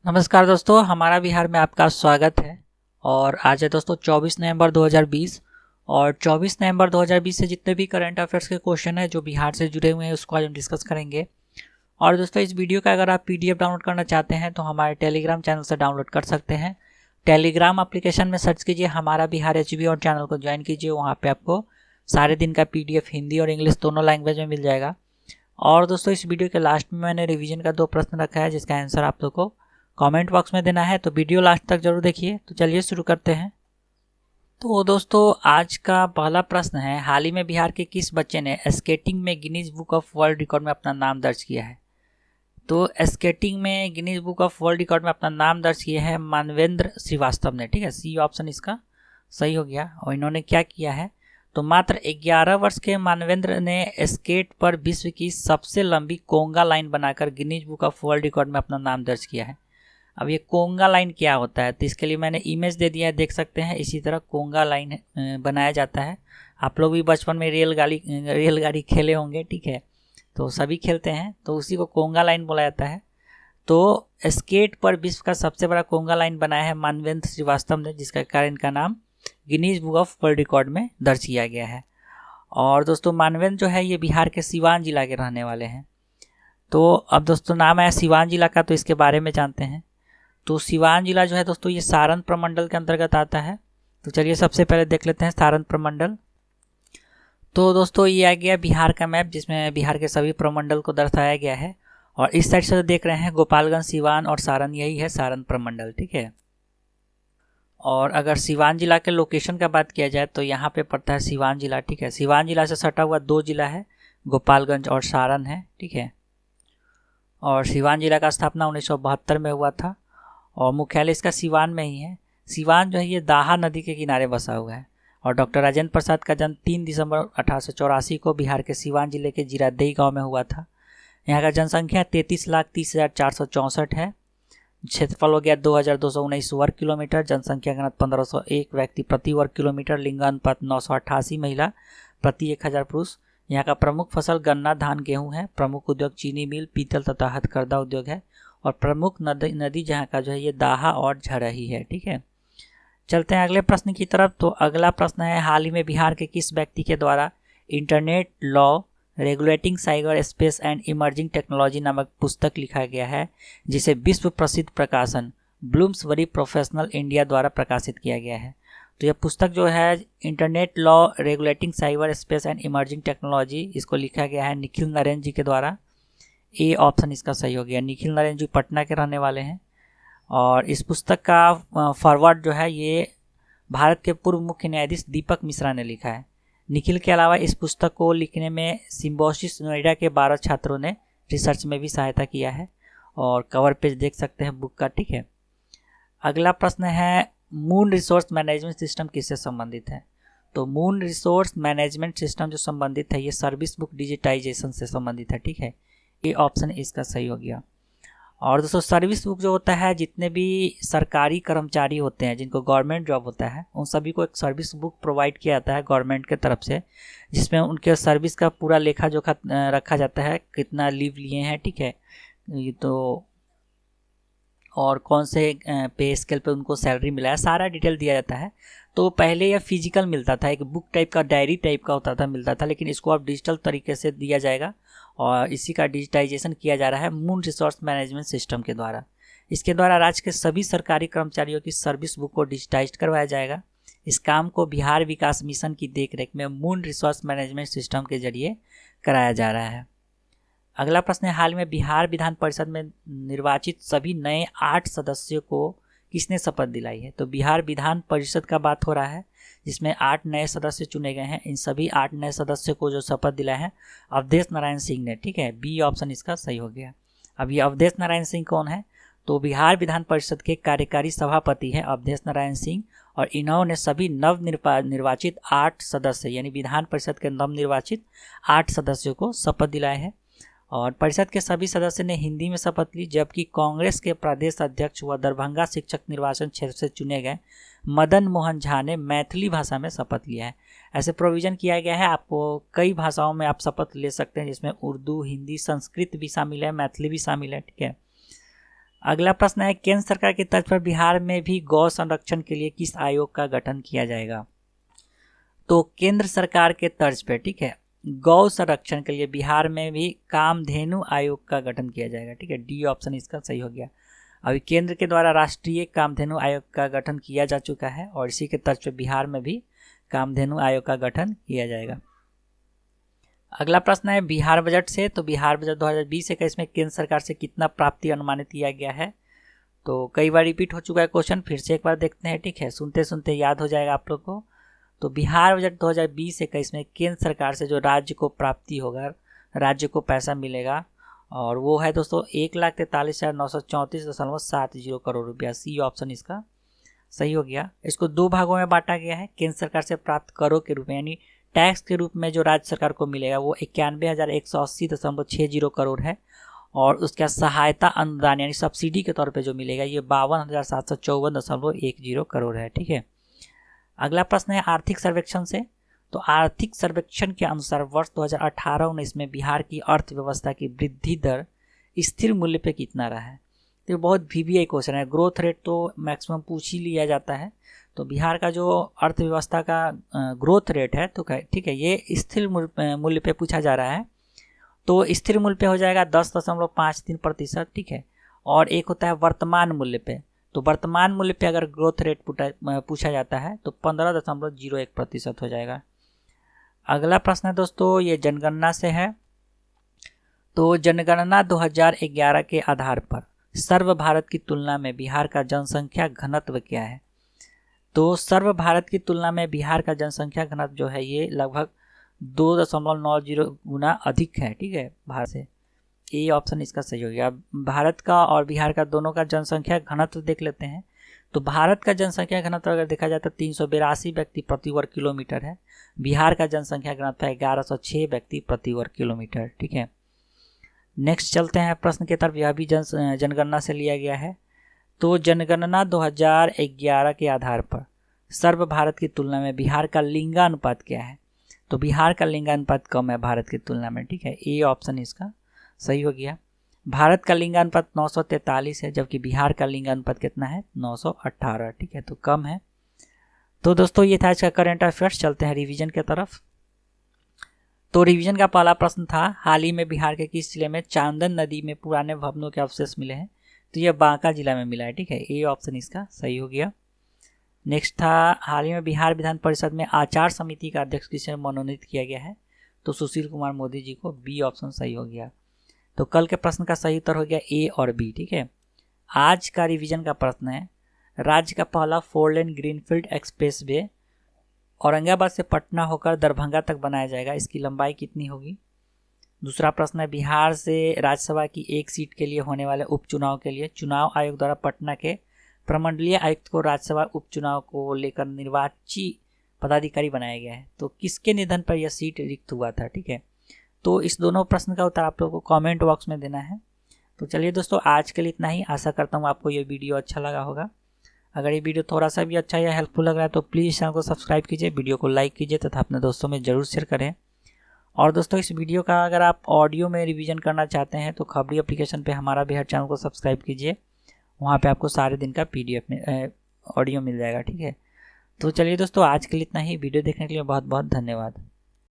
नमस्कार दोस्तों, हमारा बिहार में आपका स्वागत है। और आज है दोस्तों 24 नवंबर 2020 और 24 नवंबर 2020 से जितने भी करंट अफेयर्स के क्वेश्चन है जो बिहार से जुड़े हुए हैं उसको आज हम डिस्कस करेंगे। और दोस्तों इस वीडियो का अगर आप पीडीएफ डाउनलोड करना चाहते हैं तो हमारे टेलीग्राम चैनल से डाउनलोड कर सकते हैं। टेलीग्राम एप्लीकेशन में सर्च कीजिए हमारा बिहार एचबी और चैनल को ज्वाइन कीजिए। वहाँ पर आपको सारे दिन का पीडीएफ हिंदी और इंग्लिश दोनों लैंग्वेज में मिल जाएगा। और दोस्तों इस वीडियो के लास्ट में मैंने रिवीजन का 2 प्रश्न रखा है जिसका आंसर आप लोग को कमेंट बॉक्स में देना है, तो वीडियो लास्ट तक जरूर देखिए। तो चलिए शुरू करते हैं। तो दोस्तों आज का पहला प्रश्न है, हाल ही में बिहार के किस बच्चे ने स्केटिंग में Guinness book of world record में अपना नाम दर्ज किया है? तो स्केटिंग में Guinness book of world record में अपना नाम दर्ज किया है मानवेंद्र श्रीवास्तव ने। ठीक है, सी ऑप्शन इसका सही हो गया। और इन्होंने क्या किया है, तो मात्र 11 वर्ष के मानवेंद्र ने स्केट पर विश्व की सबसे लंबी कोंगा लाइन बनाकर Guinness book of world record में अपना नाम दर्ज किया है। अब ये कोंगा लाइन क्या होता है, तो इसके लिए मैंने इमेज दे दिया है, देख सकते हैं। इसी तरह कोंगा लाइन बनाया जाता है। आप लोग भी बचपन में रेलगाड़ी खेले होंगे, ठीक है, तो सभी खेलते हैं, तो उसी को कोंगा लाइन बोला जाता है। तो स्केट पर विश्व का सबसे बड़ा कोंगा लाइन बनाया है मानवेंद्र श्रीवास्तव ने, जिसका कारण इनका नाम Guinness book of world record में दर्ज किया गया है। और दोस्तों मानवेंद्र जो है ये बिहार के सिवान जिला के रहने वाले हैं। तो अब दोस्तों नाम आया सिवान जिला का, तो इसके बारे में जानते हैं। तो सिवान जिला जो है दोस्तों ये सारण प्रमंडल के अंतर्गत आता है। तो चलिए सबसे पहले देख लेते हैं सारण प्रमंडल। तो दोस्तों ये आ गया बिहार का मैप जिसमें बिहार के सभी प्रमंडल को दर्शाया गया है। और इस साइड से देख रहे हैं गोपालगंज, सिवान और सारण, यही है सारण प्रमंडल। ठीक है, और अगर सिवान जिला के लोकेशन का बात किया जाए तो यहाँ पे पड़ता है सिवान जिला। ठीक है, सिवान जिला से सटा हुआ 2 जिला है, गोपालगंज और सारण है। ठीक है, और सिवान जिला का स्थापना 1972 में हुआ था और मुख्यालय इसका सिवान में ही है। सिवान जो है ये दाहा नदी के किनारे बसा हुआ है। और डॉक्टर राजेंद्र प्रसाद का जन्म 3 दिसंबर 1884 को बिहार के सिवान जिले के जीरादेई गांव में हुआ था। यहाँ का जनसंख्या 33,30,464 है। क्षेत्रफल हो गया 2219 वर्ग किलोमीटर। जनसंख्या घनत्व 1501 व्यक्ति प्रति वर्ग किलोमीटर। लिंगानुपात 988 महिला प्रति 1000 पुरुष। यहाँ का प्रमुख फसल गन्ना, धान, गेहूँ है। प्रमुख उद्योग चीनी मिल, पीतल तथा हथकरघा उद्योग है। और प्रमुख नदी जहाँ का जो है ये दाहा और झरही है। ठीक है, चलते हैं अगले प्रश्न की तरफ। तो अगला प्रश्न है, हाल ही में बिहार के किस व्यक्ति के द्वारा internet law regulating cyber space and emerging technology नामक पुस्तक लिखा गया है, जिसे विश्व प्रसिद्ध प्रकाशन ब्लूम्सबरी प्रोफेशनल इंडिया द्वारा प्रकाशित किया गया है? तो यह पुस्तक जो है internet law regulating cyber space and emerging technology, इसको लिखा गया है निखिल नरेन जी के द्वारा। ए ऑप्शन इसका सही हो गया। निखिल नरेन जी पटना के रहने वाले हैं। और इस पुस्तक का फॉरवर्ड जो है ये भारत के पूर्व मुख्य न्यायाधीश दीपक मिश्रा ने लिखा है। निखिल के अलावा इस पुस्तक को लिखने में सिम्बोसिस नोएडा के 12 छात्रों ने रिसर्च में भी सहायता किया है। और कवर पेज देख सकते हैं बुक का। ठीक है, अगला प्रश्न है, मून रिसोर्स मैनेजमेंट सिस्टम किससे संबंधित है? तो मून रिसोर्स मैनेजमेंट सिस्टम जो संबंधित है ये सर्विस बुक डिजिटाइजेशन से संबंधित है। ठीक है, ये ऑप्शन इसका सही हो गया। और दोस्तों सर्विस बुक जो होता है, जितने भी सरकारी कर्मचारी होते हैं जिनको गवर्नमेंट जॉब होता है उन सभी को एक सर्विस बुक प्रोवाइड किया जाता है गवर्नमेंट के तरफ से, जिसमें उनके सर्विस का पूरा लेखा जोखा रखा जाता है, कितना लीव लिए हैं। ठीक है, ये तो और कौन से पे स्केल पे उनको सैलरी मिला है, सारा डिटेल दिया जाता है। तो पहले यह फिजिकल मिलता था, एक बुक टाइप का, डायरी टाइप का होता था, मिलता था, लेकिन इसको अब डिजिटल तरीके से दिया जाएगा और इसी का डिजिटाइजेशन किया जा रहा है मून रिसोर्स मैनेजमेंट सिस्टम के द्वारा। इसके द्वारा राज्य के सभी सरकारी कर्मचारियों की सर्विस बुक को डिजिटाइज करवाया जाएगा। इस काम को बिहार विकास मिशन की देखरेख में मून रिसोर्स मैनेजमेंट सिस्टम के जरिए कराया जा रहा है। अगला प्रश्न है, हाल में बिहार विधान परिषद में निर्वाचित सभी नए 8 सदस्यों को किसने शपथ दिलाई है? तो बिहार विधान परिषद का बात हो रहा है जिसमें 8 नए सदस्य चुने गए हैं। इन सभी 8 नए सदस्यों को जो शपथ दिलाए हैं अवधेश नारायण सिंह ने। ठीक है, बी ऑप्शन इसका सही हो गया। अब ये अवधेश नारायण सिंह कौन है? तो बिहार विधान परिषद के कार्यकारी सभापति हैं अवधेश नारायण सिंह। और इन्होंने सभी निर्वाचित 8 सदस्य यानी विधान परिषद के नवनिर्वाचित 8 सदस्यों को शपथ दिलाए हैं। और परिषद के सभी सदस्य ने हिंदी में शपथ ली, जबकि कांग्रेस के प्रदेश अध्यक्ष व दरभंगा शिक्षक निर्वाचन क्षेत्र से चुने गए मदन मोहन झा ने मैथिली भाषा में शपथ लिया है। ऐसे प्रोविज़न किया गया है, आपको कई भाषाओं में आप शपथ ले सकते हैं, जिसमें उर्दू, हिंदी, संस्कृत भी शामिल है, मैथिली भी शामिल है। ठीक है, अगला प्रश्न है केंद्र सरकार की तर्ज पर बिहार में भी गौ संरक्षण के लिए किस आयोग का गठन किया जाएगा। तो केंद्र सरकार के तर्ज पर, ठीक है, गौ संरक्षण के लिए बिहार में भी कामधेनु आयोग का गठन किया जाएगा। ठीक है, डी ऑप्शन इसका सही हो गया। अभी केंद्र के द्वारा राष्ट्रीय कामधेनु आयोग का गठन किया जा चुका है और इसी के तर्ज पर बिहार में भी कामधेनु आयोग का गठन किया जाएगा। अगला प्रश्न है बिहार बजट से। तो बिहार बजट 2020-21 में केंद्र सरकार से कितना प्राप्ति अनुमानित किया गया है। तो कई बार रिपीट हो चुका है क्वेश्चन, फिर से एक बार देखते हैं। ठीक है, सुनते सुनते याद हो जाएगा आप लोग को। तो बिहार बजट 2020-21 में केंद्र सरकार से जो राज्य को प्राप्ति होगा, राज्य को पैसा मिलेगा, और वो है दोस्तों 1,43,934.70 करोड़ रुपया। सी ऑप्शन इसका सही हो गया। इसको दो भागों में बांटा गया है। केंद्र सरकार से प्राप्त करों के रूप में यानी टैक्स के रूप में जो राज्य सरकार को मिलेगा वो 91,180.60 करोड़ है, और उसका सहायता अनुदान यानी सब्सिडी के तौर पे जो मिलेगा ये 52,754.10 करोड़ है। ठीक है, अगला प्रश्न है आर्थिक सर्वेक्षण से। तो आर्थिक सर्वेक्षण के अनुसार वर्ष 2018-19 में बिहार की अर्थव्यवस्था की वृद्धि दर स्थिर मूल्य पे कितना रहा है। तो बहुत VBI क्वेश्चन है। ग्रोथ रेट तो मैक्सिमम पूछ ही लिया जाता है। तो बिहार का जो अर्थव्यवस्था का ग्रोथ रेट है, तो ठीक है, ये स्थिर मूल्य पे पूछा जा रहा है। तो स्थिर मूल्य पे हो जाएगा 10.53%। ठीक है, और एक होता है वर्तमान मूल्य पे। तो वर्तमान मूल्य पे अगर ग्रोथ रेट पूछा जाता है तो 15.01% हो जाएगा। अगला प्रश्न है दोस्तों, ये जनगणना से है। तो जनगणना 2011 के आधार पर सर्व भारत की तुलना में बिहार का जनसंख्या घनत्व क्या है। तो सर्व भारत की तुलना में बिहार का जनसंख्या घनत्व जो है ये लगभग 2.90 गुना अधिक है। ठीक है, भारत से। ए ऑप्शन इसका सही हो गया। भारत का और बिहार का दोनों का जनसंख्या घनत्व देख लेते हैं। तो भारत का जनसंख्या घनत्व अगर देखा जाए तो 382 व्यक्ति प्रति वर्ग किलोमीटर है। बिहार का जनसंख्या घनत्व है 1106 व्यक्ति प्रति वर्ग किलोमीटर। ठीक है, नेक्स्ट चलते हैं प्रश्न की तरफ। यह भी जनगणना से लिया गया है। तो जनगणना 2011 के आधार पर सर्व भारत की तुलना में बिहार का लिंगानुपात क्या है। तो बिहार का लिंगानुपात कम है भारत की तुलना में। ठीक है, ए ऑप्शन इसका सही हो गया। भारत का लिंगानुपात 943 है, जबकि बिहार का लिंगानुपात कितना है 918। ठीक है, तो कम है। तो दोस्तों ये था आज का करंट अफेयर्स। चलते हैं रिवीजन की तरफ। तो रिवीजन का पहला प्रश्न था हाल ही में बिहार के किस जिले में चांदन नदी में पुराने भवनों के अवशेष मिले हैं। तो यह बांका जिला में मिला है। ठीक है, ए ऑप्शन इसका सही हो गया। नेक्स्ट था हाल ही में बिहार विधान परिषद में आचार समिति का अध्यक्ष किसे मनोनीत किया गया है। तो सुशील कुमार मोदी जी को। बी ऑप्शन सही हो गया। तो कल के प्रश्न का सही उत्तर हो गया ए और बी। ठीक है, आज का रिवीजन का प्रश्न है राज्य का पहला 4 lane greenfield express way Aurangabad से पटना होकर दरभंगा तक बनाया जाएगा, इसकी लंबाई कितनी होगी। दूसरा प्रश्न है बिहार से राज्यसभा की एक सीट के लिए होने वाले उपचुनाव के लिए चुनाव आयोग द्वारा पटना के प्रमंडलीय आयुक्त को राज्यसभा उपचुनाव को लेकर निर्वाची पदाधिकारी बनाया गया है। तो किसके निधन पर यह सीट रिक्त हुआ था। ठीक है, तो इस दोनों प्रश्न का उत्तर आप लोगों को कमेंट बॉक्स में देना है। तो चलिए दोस्तों आज के लिए इतना ही। आशा करता हूँ आपको ये वीडियो अच्छा लगा होगा। अगर ये वीडियो थोड़ा सा भी अच्छा या हेल्पफुल लग रहा है तो प्लीज़ चैनल को सब्सक्राइब कीजिए, वीडियो को लाइक कीजिए तथा अपने दोस्तों में ज़रूर शेयर करें। और दोस्तों इस वीडियो का अगर आप ऑडियो में रिवीजन करना चाहते हैं तो खबरी एप्लीकेशन पे हमारा बिहार चैनल को सब्सक्राइब कीजिए। वहाँ पे आपको सारे दिन का PDF में ऑडियो मिल जाएगा। ठीक है, तो चलिए दोस्तों आज के लिए इतना ही। वीडियो देखने के लिए बहुत बहुत धन्यवाद।